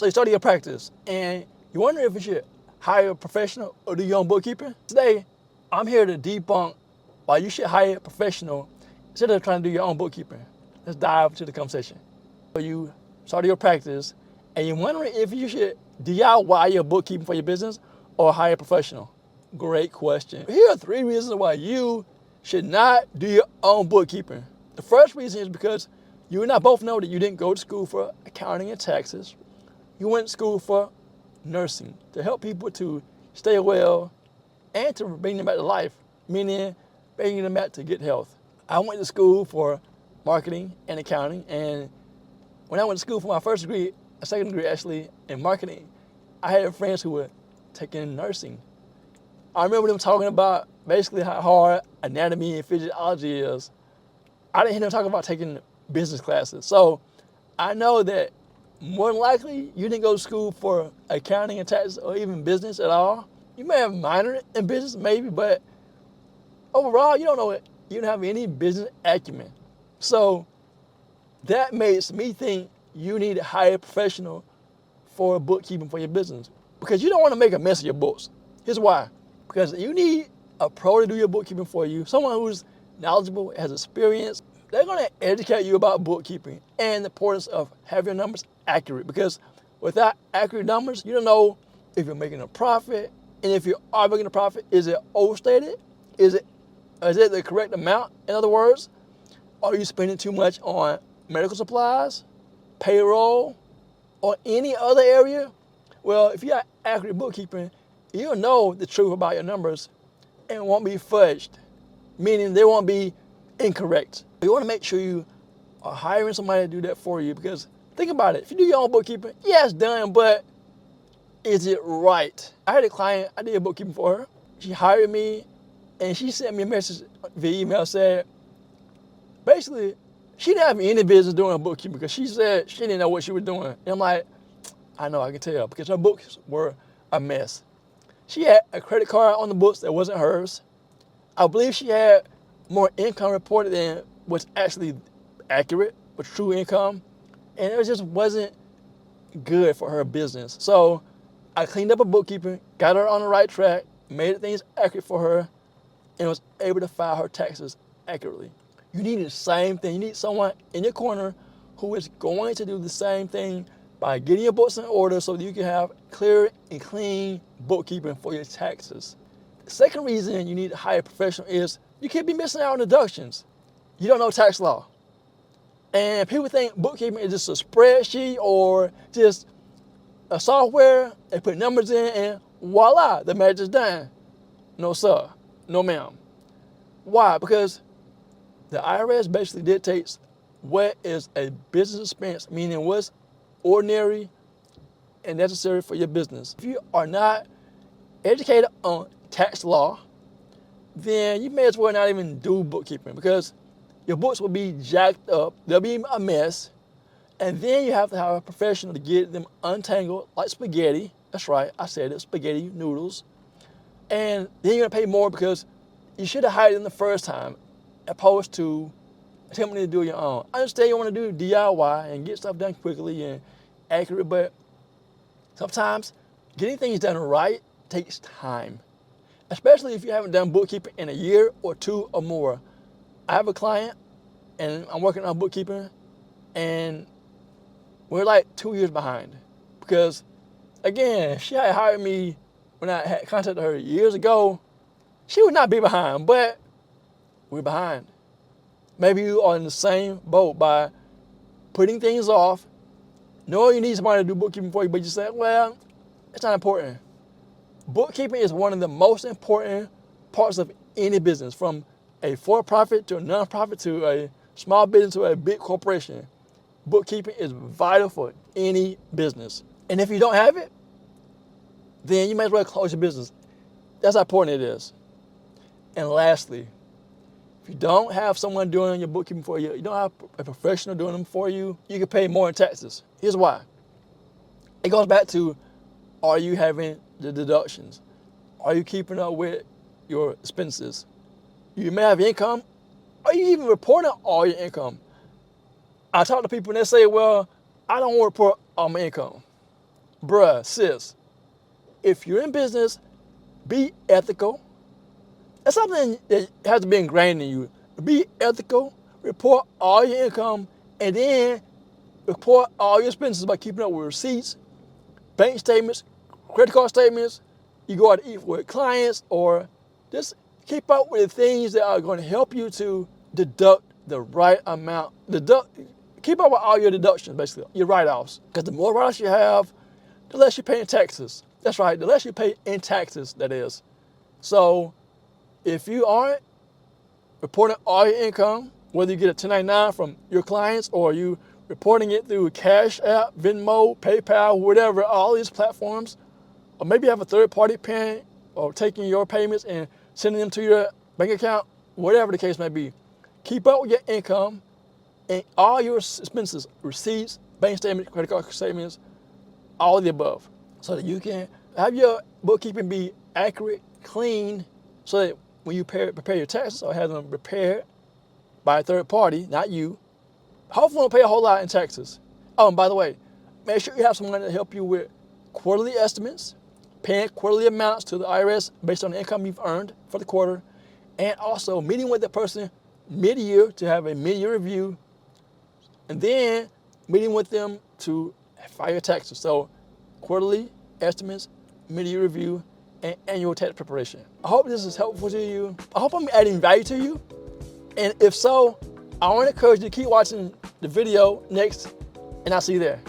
So you started your practice and you wonder if you should hire a professional or do your own bookkeeping. Today, I'm here to debunk why you should hire a professional instead of trying to do your own bookkeeping. Let's dive into the conversation. So you started your practice and you're wondering if you should DIY your bookkeeping for your business or hire a professional. Great question. Here are 3 reasons why you should not do your own bookkeeping. The first reason is because you and I both know that you didn't go to school for accounting and taxes. You went to school for nursing to help people to stay well and to bring them back to life, meaning bringing them back to good health. I went to school for marketing and accounting, and when I went to school for my first degree, a second degree actually, in marketing, I had friends who were taking nursing. I remember them talking about basically how hard anatomy and physiology is. I didn't hear them talking about taking business classes. So I know that more than likely you didn't go to school for accounting and taxes or even business at all. You may have minored in business maybe, but overall you don't know it. You don't have any business acumen. So that makes me think you need to hire a professional for bookkeeping for your business because you don't want to make a mess of your books. Here's why. Because you need a pro to do your bookkeeping for you, someone who's knowledgeable, has experience. They're going to educate you about bookkeeping and the importance of having your numbers accurate because without accurate numbers, you don't know if you're making a profit, and if you are making a profit, is it overstated? Is it the correct amount? In other words, are you spending too much on medical supplies, payroll, or any other area? Well, if you got accurate bookkeeping, you'll know the truth about your numbers and it won't be fudged, meaning they won't be incorrect. You want to make sure you are hiring somebody to do that for you because think about it. If you do your own bookkeeping, yeah, it's done, but is it right? I had a client, I did bookkeeping for her. She hired me and she sent me a message via email said, basically, she didn't have any business doing her bookkeeping because she said she didn't know what she was doing. And I'm like, I know, I can tell because her books were a mess. She had a credit card on the books that wasn't hers. I believe she had more income reported than what's actually accurate with true income. And it just wasn't good for her business. So I cleaned up her bookkeeping, got her on the right track, made things accurate for her, and was able to file her taxes accurately. You need the same thing. You need someone in your corner who is going to do the same thing by getting your books in order so that you can have clear and clean bookkeeping for your taxes. The second reason you need to hire a professional is you can't be missing out on deductions. You don't know tax law. And people think bookkeeping is just a spreadsheet or just a software. They put numbers in and voila, the magic's done. No sir, no ma'am. Why? Because the IRS basically dictates what is a business expense, meaning what's ordinary and necessary for your business. If you are not educated on tax law, then you may as well not even do bookkeeping because your books will be jacked up, they'll be a mess, and then you have to have a professional to get them untangled like spaghetti. That's right, I said it, spaghetti noodles. And then you're gonna pay more because you should have hired them the first time opposed to attempting to do your own. I understand you want to do DIY and get stuff done quickly and accurate, but sometimes getting things done right takes time, especially if you haven't done bookkeeping in a year or 2 or more. I have a client and I'm working on bookkeeping and we're like 2 years behind because, again, she had hired me when I had contacted her years ago. She would not be behind, but we're behind. Maybe you are in the same boat by putting things off, knowing you need somebody to do bookkeeping for you, but you say, well, it's not important. Bookkeeping is one of the most important parts of any business, from a for-profit to a non-profit to a small business to a big corporation. Bookkeeping is vital for any business. And if you don't have it, then you might as well close your business. That's how important it is. And lastly, if you don't have someone doing your bookkeeping for you, you don't have a professional doing them for you, you can pay more in taxes. Here's why. It goes back to, are you having the deductions? Are you keeping up with your expenses? You may have income. Are you even reporting all your income? I talk to people and they say, well, I don't want to report all my income. bruh, sis, if you're in business, be ethical. That's something that has to be ingrained in you. Be ethical, report all your income, and then report all your expenses by keeping up with receipts, bank statements, credit card statements. You go out to eat with clients, or just keep up with the things that are going to help you to deduct the right amount. Keep up with all your deductions, basically, your write-offs. Because the more write-offs you have, the less you pay in taxes. That's right, the less you pay in taxes, that is. So if you aren't reporting all your income, whether you get a 1099 from your clients or you reporting it through Cash App, Venmo, PayPal, whatever, all these platforms, or maybe you have a third party paying or taking your payments and sending them to your bank account, whatever the case may be. Keep up with your income and all your expenses, receipts, bank statements, credit card statements, all of the above, so that you can have your bookkeeping be accurate, clean, so that when you prepare your taxes or have them prepared by a third party, not you, hopefully you don't pay a whole lot in taxes. Oh, and by the way, make sure you have someone to help you with quarterly estimates, paying quarterly amounts to the IRS based on the income you've earned for the quarter, and also meeting with that person mid-year to have a mid-year review, and then meeting with them to file your taxes. So quarterly estimates, mid-year review, and annual tax preparation. I hope this is helpful to you. I hope I'm adding value to you. And if so, I want to encourage you to keep watching the video next, and I'll see you there.